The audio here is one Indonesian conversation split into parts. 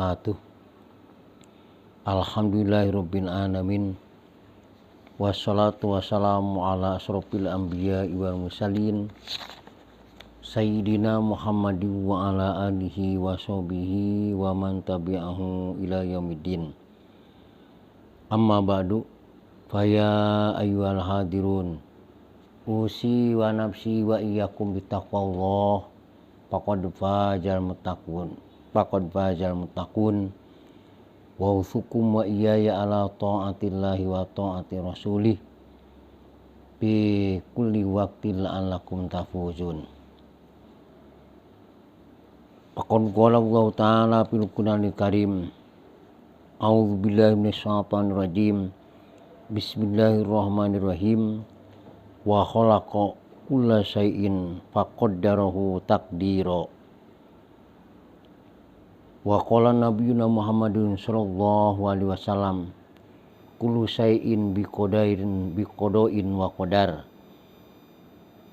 wabarakatuh. Alhamdulillahirabbil alamin. Wassalatu wassalamu ala asrofil anbiya'i wal mursalin Sayyidina Muhammadin wa ala alihi wa sahbihi wa man tabi'ahu ila yaumiddin. Amma ba'du, faya ayyuhal hadirun, usi wa nafsi wa iyyakum bittaqwallah, faqad fazal muttaqun wa usukum wa iyaya ala ta'atillahi wa ta'ati rasulih bi kulli waqtin la'allakum tafuzun. Faqad qala Allah ta'ala fil Qur'anil Karim, a'udzu billahi minasyaitonir rajim, bismillahirrahmanirrahim, wa khalaqa kulla syai'in faqaddarahu taqdira. Wa qala nabiyuna Muhammadun sallallahu alaihi wasallam, kullu syai'in biqadain wa qadar.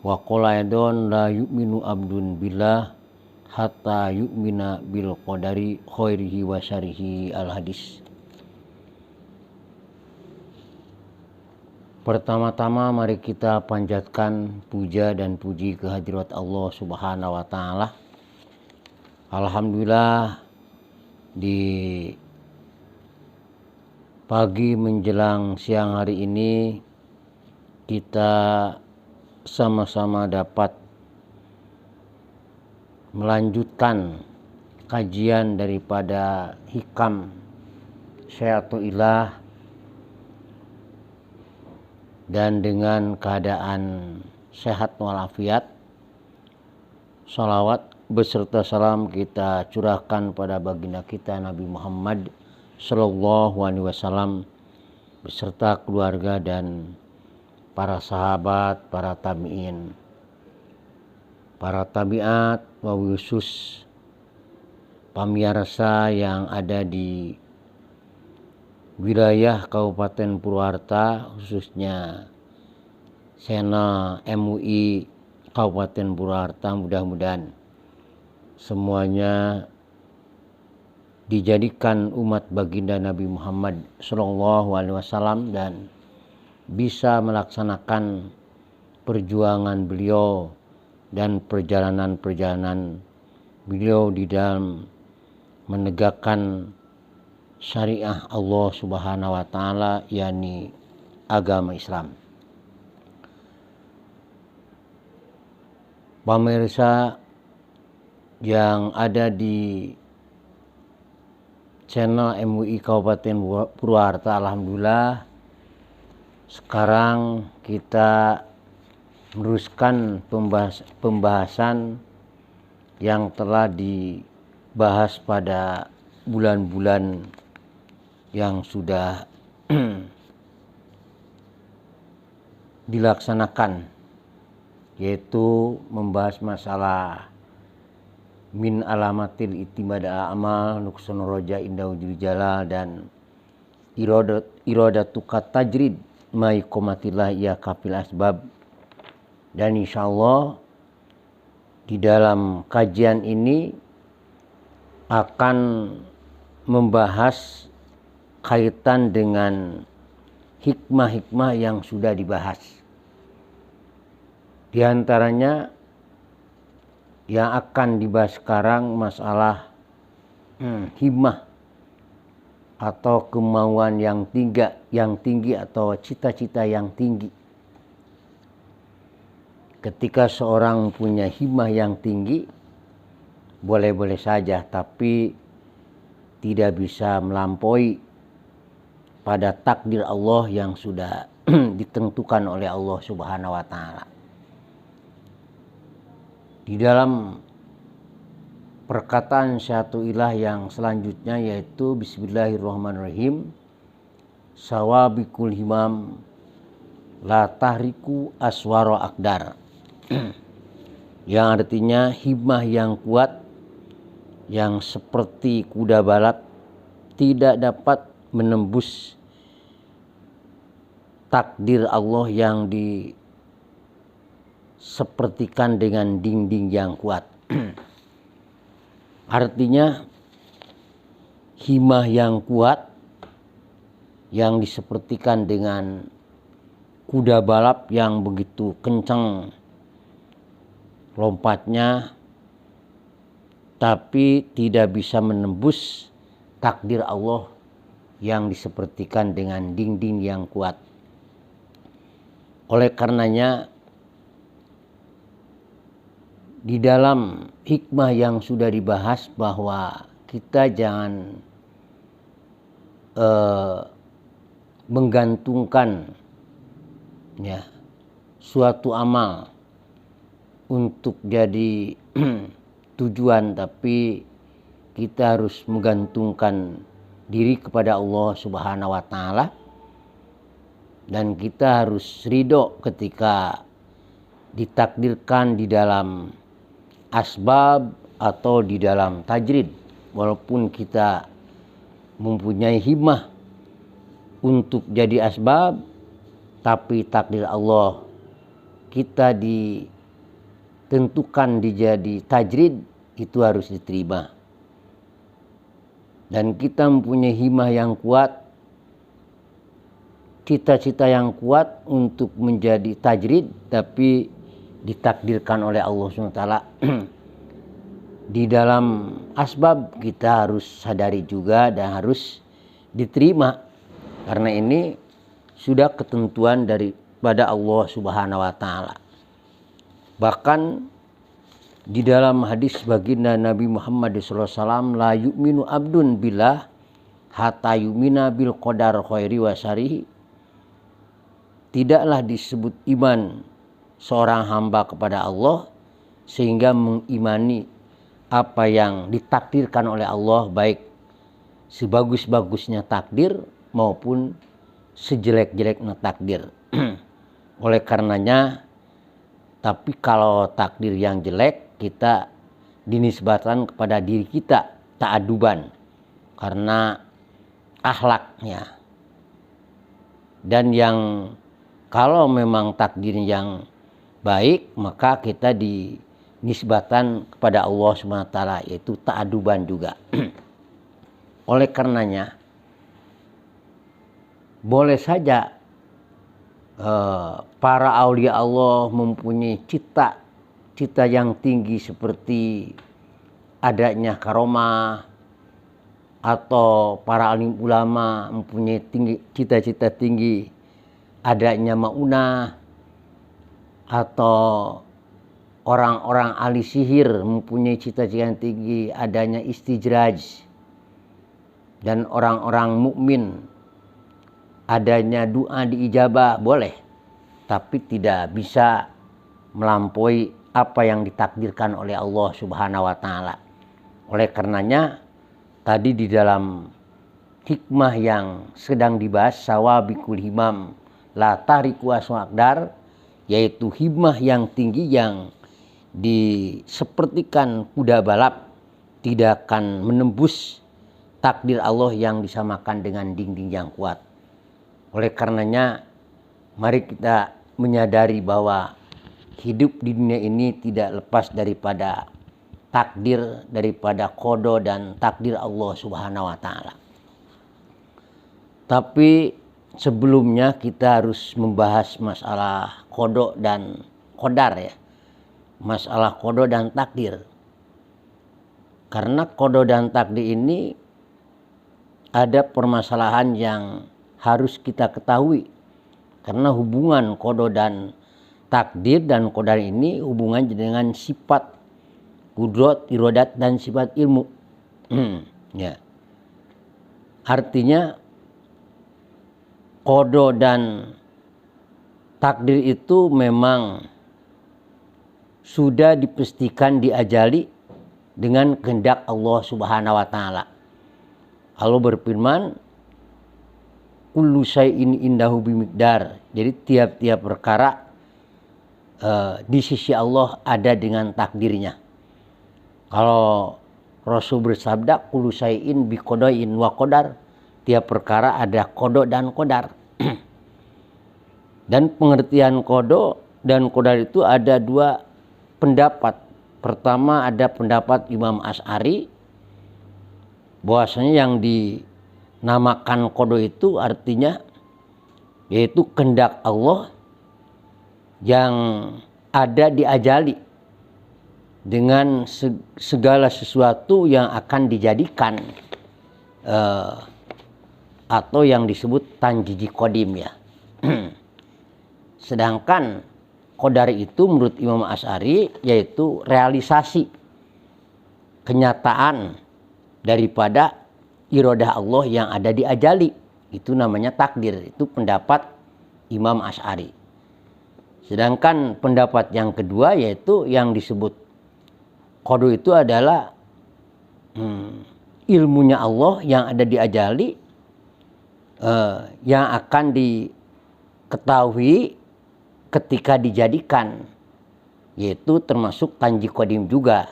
Wa qala aidan la yu'minu abdun billah hatta yu'mina bil qadari khairihi wa syarrihi. Al hadis. Pertama-tama mari kita panjatkan puja dan puji kehadirat Allah Subhanahu wa taala. Alhamdulillah, di pagi menjelang siang hari ini kita sama-sama dapat melanjutkan kajian daripada hikam Syai'atullah, dan dengan keadaan sehat walafiat, salawat beserta salam kita curahkan pada baginda kita Nabi Muhammad sallallahu alaihi wasallam beserta keluarga dan para sahabat, para tabi'in, para tabi'at, wa khusus pamirsa yang ada di wilayah Kabupaten Purwakarta, khususnya channel MUI Kabupaten Purwakarta. Mudah-mudahan semuanya dijadikan umat baginda Nabi Muhammad sallallahu alaihi wasallam dan bisa melaksanakan perjuangan beliau dan perjalanan beliau di dalam menegakkan syariah Allah Subhanahu wa taala, yakni agama Islam. Pemirsa yang ada di channel MUI Kabupaten Purwakarta, alhamdulillah sekarang kita meneruskan pembahasan yang telah dibahas pada bulan-bulan yang sudah dilaksanakan, yaitu membahas masalah min alamatil itimada amal nuksun roja inda wujud jalal dan iradatu tajrid mai komatillah ya kafil asbab. Dan insyaallah di dalam kajian ini akan membahas kaitan dengan hikmah-hikmah yang sudah dibahas. Di antaranya yang akan dibahas sekarang masalah himmah atau kemauan yang tinggi atau cita-cita yang tinggi. Ketika seorang punya himmah yang tinggi, boleh-boleh saja, tapi tidak bisa melampaui pada takdir Allah yang sudah ditentukan oleh Allah Subhanahu wa taala. Di dalam perkataan Syai'atullah yang selanjutnya, yaitu bismillahirrahmanirrahim, sawabikul himam la tahriku aswaro akdar, yang artinya himmah yang kuat yang seperti kuda balap tidak dapat menembus takdir Allah yang disepertikan dengan dinding yang kuat. Artinya himah yang kuat yang disepertikan dengan kuda balap yang begitu kencang lompatnya, tapi tidak bisa menembus takdir Allah yang disepertikan dengan dinding yang kuat. Oleh karenanya, di dalam hikmah yang sudah dibahas bahwa kita jangan menggantungkan ya suatu amal untuk jadi tujuan, tapi kita harus menggantungkan diri kepada Allah Subhanahu wa taala, dan kita harus ridho ketika ditakdirkan di dalam asbab atau di dalam tajrid. Walaupun kita mempunyai himmah untuk jadi asbab, tapi takdir Allah kita ditentukan dijadi tajrid, itu harus diterima. Dan kita mempunyai himmah yang kuat, cita-cita yang kuat untuk menjadi tajrid, tapi ditakdirkan oleh Allah SWT di dalam asbab, kita harus sadari juga dan harus diterima, karena ini sudah ketentuan daripada Allah Subhanahu wa taala. Bahkan di dalam hadis baginda Nabi Muhammad SAW, la yu'minu abdun billah hatta yu'mina bil qadar khairi wa syarrihi. Tidaklah disebut iman seorang hamba kepada Allah sehingga mengimani apa yang ditakdirkan oleh Allah, baik sebagus-bagusnya takdir maupun sejelek-jeleknya takdir. Oleh karenanya, tapi kalau takdir yang jelek, kita dinisbatkan kepada diri kita ta'aduban karena akhlaknya. Dan yang kalau memang takdir yang baik, maka kita dinisbatkan kepada Allah SWT, yaitu ta'aduban juga. Oleh karenanya, boleh saja para aulia Allah mempunyai cita yang tinggi seperti adanya karomah, atau para alim ulama mempunyai cita-cita tinggi adanya maunah, atau orang-orang ahli sihir mempunyai cita-cita yang tinggi adanya istijraj, dan orang-orang mukmin adanya doa diijabah, boleh, tapi tidak bisa melampaui apa yang ditakdirkan oleh Allah Subhanahu wa taala. Oleh karenanya, tadi di dalam hikmah yang sedang dibahas, sawabikul himam la tariku aswaqdar, yaitu hikmah yang tinggi yang disepertikan kuda balap, tidak akan menembus takdir Allah yang disamakan dengan dinding yang kuat. Oleh karenanya, mari kita menyadari bahwa hidup di dunia ini tidak lepas daripada takdir, daripada qada dan takdir Allah Subhanahu wa taala. Tapi sebelumnya kita harus membahas masalah qada dan qadar ya. Masalah qada dan takdir. Karena qada dan takdir ini ada permasalahan yang harus kita ketahui, karena hubungan qada dan takdir dan qadar ini hubungan dengan sifat qudrat, iradat, dan sifat ilmu. Ya. Artinya qada dan takdir itu memang sudah dipastikan diajali dengan kehendak Allah Subhanahu wa taala. Allah berfirman, kullu syai'in indahu bimiqdar. Jadi tiap-tiap perkara di sisi Allah ada dengan takdirnya. Kalau Rasul bersabda, kullu syai'in biqadain wa qadar, tiap perkara ada qada dan qadar. Dan pengertian qada dan qadar itu ada dua pendapat. Pertama ada pendapat Imam Asy'ari bahwasanya yang dinamakan qada itu artinya yaitu kehendak Allah yang ada di ajali dengan segala sesuatu yang akan dijadikan atau yang disebut tanjiji qadim ya. Sedangkan qadar itu menurut Imam Asy'ari yaitu realisasi kenyataan daripada iradah Allah yang ada di ajali. Itu namanya takdir. Itu pendapat Imam Asy'ari. Sedangkan pendapat yang kedua yaitu yang disebut qada itu adalah ilmunya Allah yang ada di ajali yang akan diketahui ketika dijadikan, yaitu termasuk tanji qadim juga.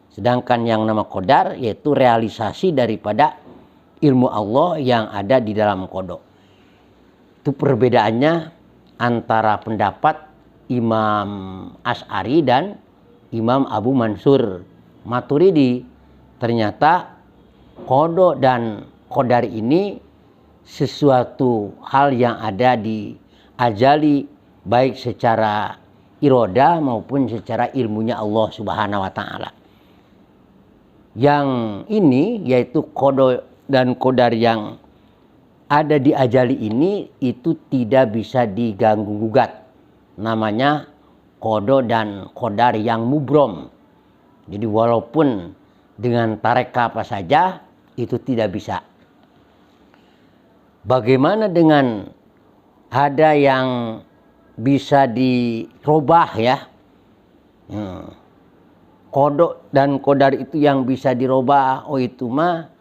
Sedangkan yang nama qadar yaitu realisasi daripada ilmu Allah yang ada di dalam qada. Itu perbedaannya antara pendapat Imam Asy'ari dan Imam Abu Mansur Maturidi. Ternyata qada dan qadar ini sesuatu hal yang ada di ajali, baik secara iroda maupun secara ilmunya Allah Subhanahu wa Ta'ala. Yang ini yaitu qada dan qadar yang ada di ajali ini itu tidak bisa diganggu gugat. Namanya qada dan qadar yang mubrom. Jadi walaupun dengan tareka apa saja itu tidak bisa. Bagaimana dengan ada yang bisa dirubah ya? Qada dan qadar itu yang bisa dirubah, oh itu mah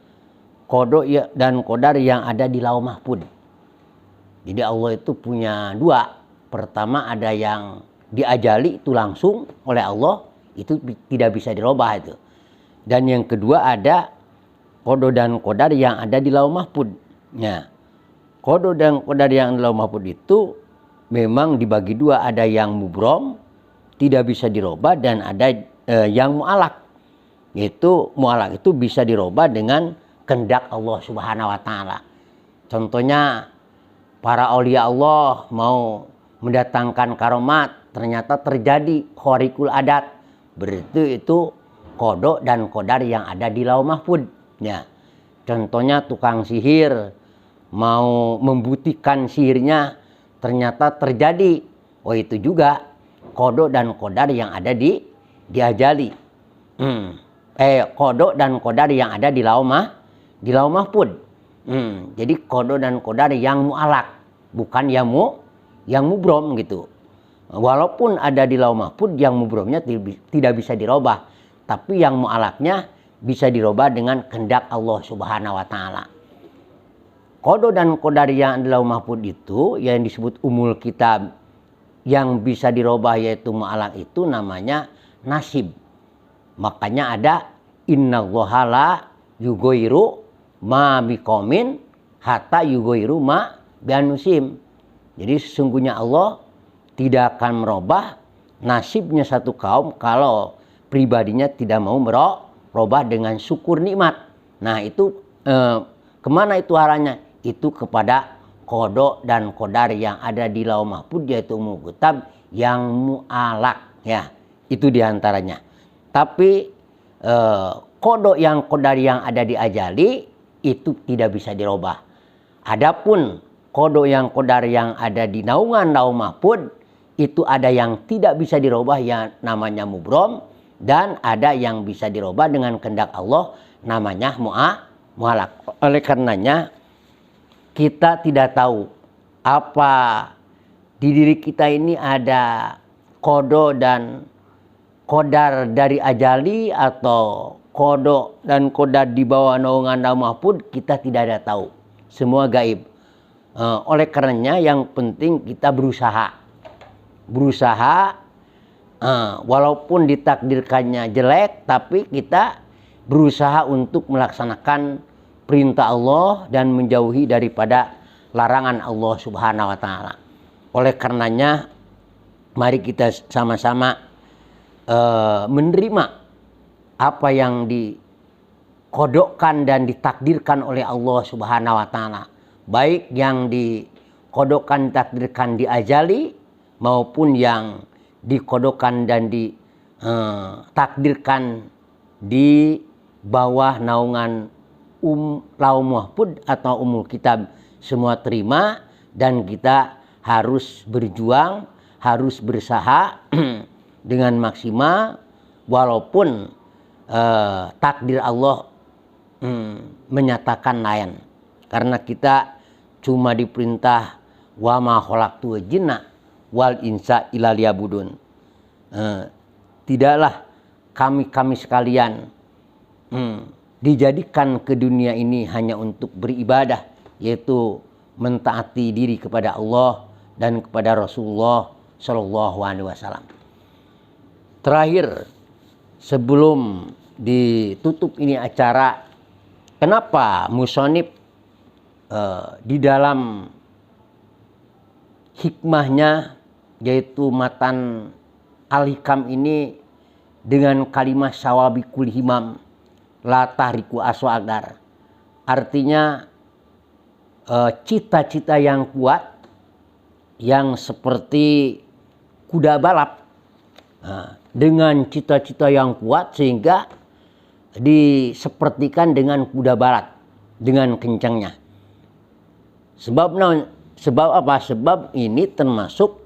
qada dan qadar yang ada di Lauh Mahfuz. Jadi Allah itu punya dua. Pertama ada yang diajali itu langsung oleh Allah, itu tidak bisa dirubah itu. Dan yang kedua ada qada dan qadar yang ada di Lauh Mahfuz. Nah, qada dan qadar yang di Lauh Mahfuz itu memang dibagi dua, ada yang mubrom tidak bisa dirubah dan ada yang mu'alak. Yaitu mu'alak itu bisa dirubah dengan kehendak Allah Subhanahu wa Ta'ala. Contohnya para aulia Allah mau mendatangkan karomat, ternyata terjadi khariqul adat. Berarti itu qada dan qadar yang ada di Lauh Mahfuz. Ya. Contohnya tukang sihir mau membuktikan sihirnya ternyata terjadi. Oh itu juga qada dan qadar yang ada di ajali. Qada dan qadar yang ada di Lauh Mahfuz. Jadi qada dan qadar yang mu'alak, bukan yang mubrom gitu. Walaupun ada di Lauh Mahfuz, yang mubromnya tidak bisa dirubah, tapi yang mu'alaknya bisa dirubah dengan kehendak Allah Subhanahu wa Ta'ala. Qada dan qadar yang di Lauh Mahfuz itu yang disebut umul kitab, yang bisa dirubah yaitu mu'alak itu namanya nasib. Makanya ada innallaha la yughayyiru ma biqaumin hatta yughayyiru ma bianfusihim. Jadi sesungguhnya Allah tidak akan merubah nasibnya satu kaum kalau pribadinya tidak mau merubah dengan syukur nikmat. Nah itu kemana itu arahnya? Itu kepada qada dan qadar yang ada di Lauh Mahfuz yaitu umul kitab yang mu'alak ya. Itu diantaranya. Tapi qada yang qadar yang ada di ajali itu tidak bisa dirubah. Adapun qada yang qadar yang ada di naungan Lauh Mahfuz itu ada yang tidak bisa dirubah yang namanya mubrom, dan ada yang bisa dirubah dengan kehendak Allah namanya mu'alak. Oleh karenanya kita tidak tahu apa di diri kita ini ada qada dan qadar dari ajali atau qada dan qadar di bawah naungan Lauh Mahfuz, kita tidak ada tahu. Semua gaib. Oleh karenanya yang penting kita berusaha walaupun ditakdirkannya jelek, tapi kita berusaha untuk melaksanakan perintah Allah dan menjauhi daripada larangan Allah Subhanahu wa Ta'ala. Oleh karenanya mari kita sama-sama menerima apa yang dikodokkan dan ditakdirkan oleh Allah Subhanahu wa taala. Baik yang dikodokkan ditakdirkan diajali maupun yang dikodokkan dan ditakdirkan di bawah naungan Lauh Mahfuz atau Ummul Kitab, semua terima, dan kita harus berjuang, harus berusaha dengan maksimal walaupun takdir Allah menyatakan lain. Karena kita cuma diperintah wa ma khalaqtul jinna wal insa illa liya'budun. Tidaklah kami sekalian dijadikan ke dunia ini hanya untuk beribadah, yaitu mentaati diri kepada Allah dan kepada Rasulullah Shallallahu Alaihi Wasallam. Terakhir, sebelum ditutup ini acara, kenapa musonib di dalam hikmahnya, yaitu matan al-hikam ini dengan kalimat sawabikul himam la tahriku aswa aqdar, artinya cita-cita yang kuat yang seperti kuda balap, dengan cita-cita yang kuat sehingga disepertikan dengan kuda balap dengan kencangnya. Sebab apa? Sebab ini termasuk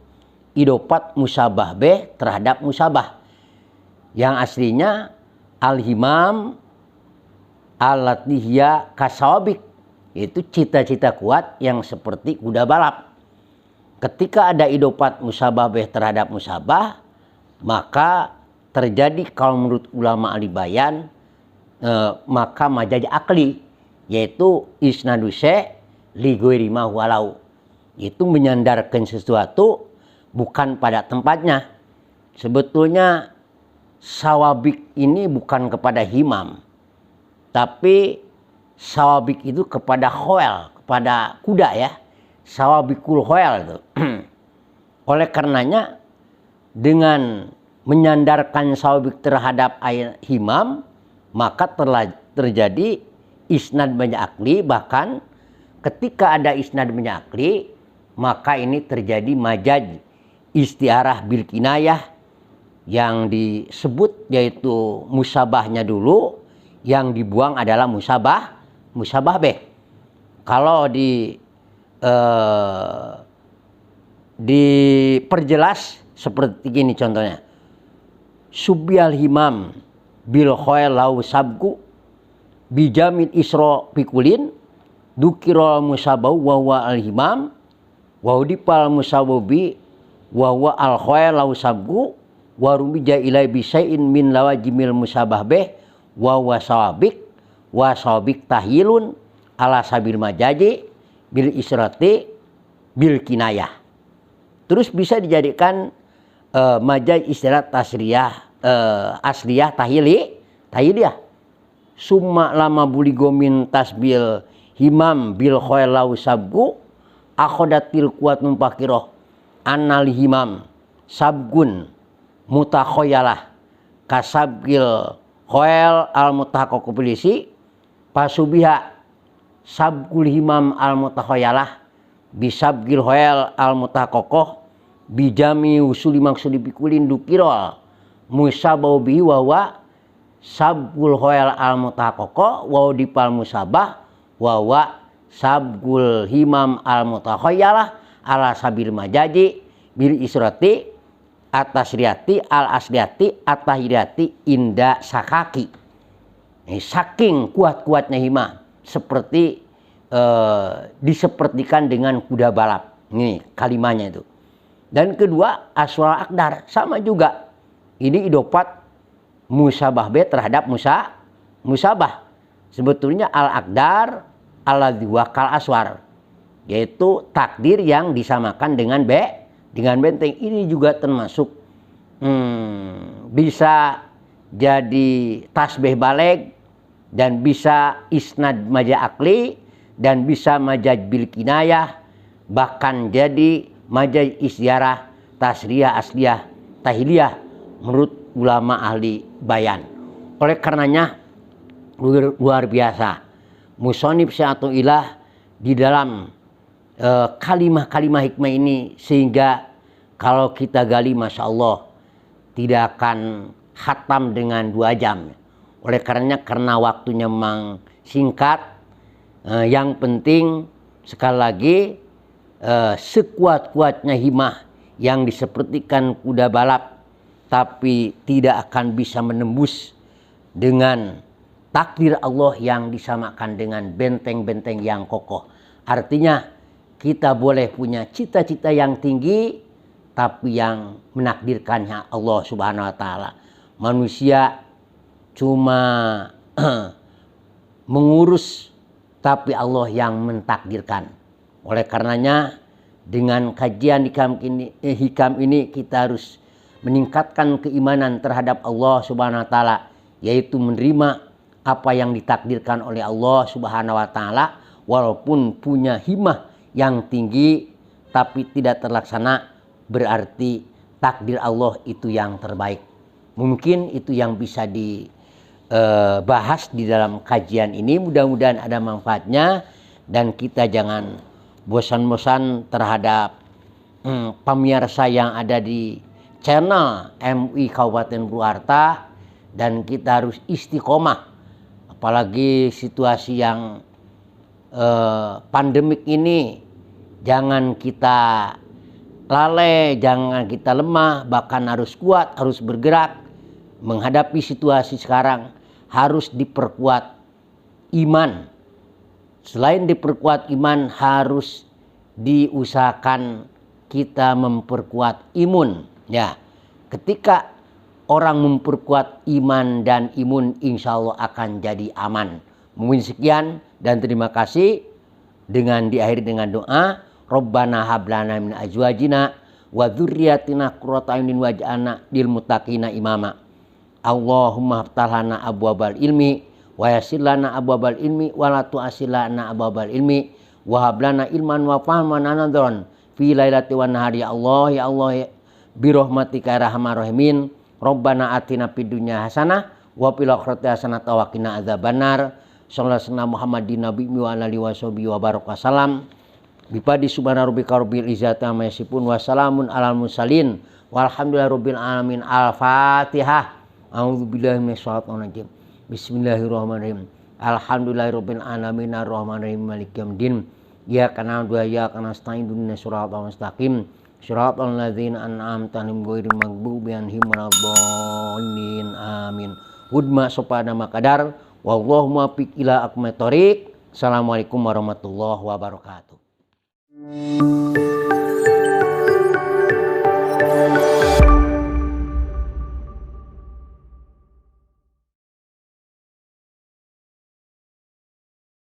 idopat musabah terhadap musabah yang aslinya al-himam alatihya kasawabik, itu cita-cita kuat yang seperti kuda balap. Ketika ada idopat musabah terhadap musabah, maka terjadi kalau menurut ulama ahli bayan maka majaz akli, yaitu isnadu syai' li ghairi ma walau, itu menyandarkan sesuatu bukan pada tempatnya. Sebetulnya sawabik ini bukan kepada himam, tapi sawabik itu kepada khoel, kepada kuda ya, sawabikul khoel itu. Oleh karenanya dengan menyandarkan sawabik terhadap himam, maka terjadi isnad akli. Bahkan ketika ada isnad akli, maka ini terjadi majaz istiarah bil kinayah yang disebut, yaitu musabahnya dulu, yang dibuang adalah musabah Kalau diperjelas seperti ini contohnya, subyal himam bil khoel lau sabku bijamil isro pikulin dukirol musabau wawa al himam wahudipal musababi wawa al khoel lau sabku warumija ilai bisain min lawajimil musabah wawa sawabik tahilun ala sabil majaji bil israti bil kinayah. Terus bisa dijadikan majaz istilah tasriyah asliyah tahiliyah. Summa lama buligo min tasbil himam bil khoel lau sabgu akhodatil kuat numpakiroh anal himam sabgun mutakhoyalah kasabgil khoel al mutakokopilisi pasubiha sabgul himam al mutakhoyalah bisabgil khoel al mutakokoh bijami usuli maksudi bikulin dukirol musabau bihi wawa sabgul khoel al mutakoko waudipal musabah wawa sabgul himam al mutakhoyalah ala sabil majaji bil israti atas riati al asliyati atahiriati inda sakaki. Saking kuat-kuatnya hima seperti disepertikan dengan kuda balap. Ini kalimatnya itu. Dan kedua aswal akdar, sama juga. Ini idopat musabah terhadap musabah. Sebetulnya al akdar alladzi wakal aswar, yaitu takdir yang disamakan dengan benteng. Ini juga termasuk bisa jadi tasbih baleg, dan bisa isnad majaz akli, dan bisa majaz bil kinayah, bahkan jadi majaz isyarah tasriyah asliyah tahiliyah menurut ulama ahli bayan. Oleh karenanya luar biasa. Musonib Syai'atu Ilah di dalam kalimah-kalimah hikmah ini, sehingga kalau kita gali Masya Allah tidak akan khatam dengan 2 jam. Oleh karena waktunya memang singkat, yang penting sekali lagi sekuat-kuatnya himmah yang disepertikan kuda balap tapi tidak akan bisa menembus dengan takdir Allah yang disamakan dengan benteng-benteng yang kokoh. Artinya kita boleh punya cita-cita yang tinggi, tapi yang menakdirkannya Allah Subhanahu wa Ta'ala. Manusia cuma mengurus, tapi Allah yang mentakdirkan. Oleh karenanya dengan kajian hikam ini kita harus meningkatkan keimanan terhadap Allah Subhanahu wa Ta'ala, yaitu menerima apa yang ditakdirkan oleh Allah Subhanahu wa Ta'ala, walaupun punya himmah yang tinggi tapi tidak terlaksana, berarti takdir Allah itu yang terbaik. Mungkin itu yang bisa dibahas di dalam kajian ini. Mudah-mudahan ada manfaatnya dan kita jangan bosan-bosan terhadap pemirsa yang ada di channel MUI Kabupaten Purwakarta, dan kita harus istiqomah, apalagi situasi yang pandemik ini. Jangan kita lalai, jangan kita lemah, bahkan harus kuat, harus bergerak menghadapi situasi sekarang. Harus diperkuat iman. Selain diperkuat iman, harus diusahakan kita memperkuat imun. Ya, ketika orang memperkuat iman dan imun, insya Allah akan jadi aman. Mungkin sekian dan terima kasih. Dengan diakhiri dengan doa, Rabbana hablana min azwajina wa dzurriyyatina qurrata a'yunin waj'alna lil muttaqina imama. Allahumma iftah lana abwabal ilmi wa yassir lana abwabal ilmi wa la tu'assir lana abwabal ilmi wa hab lana ilman wa fahman anadron fi lailati wan nahari. Ya Allah, ya Allah, ya bi rahmatika ya arhamar rahimin. Rabbana atina fid dunya hasanah wa fil akhirati hasanah wa qina adzabannar. Sallallahu Muhammadin nabi wa alihi washabihi wa baraka salam. Bipadi subhana rabbika rabbil izzati amma yasifun wa salamun alal mursalin walhamdulillahi rabbil alamin. Al-Fatihah. A'udzubillahi minasyaitonir rajim. Bismillahirrahmanirrahim. Alhamdulillahi rabbil alamin arrahmanir rahim maliki yaumiddin. Iyyaka na'budu wa iyyaka nasta'in ihdinas siratal mustaqim. Siratal ladzina an'amta 'alaihim ghairil maghdubi 'alaihim waladdallin. Amin. Hudma sopada makadar. Wallahu muwaffiq ila aqwamit thoriq. Assalamualaikum warahmatullahi wabarakatuh.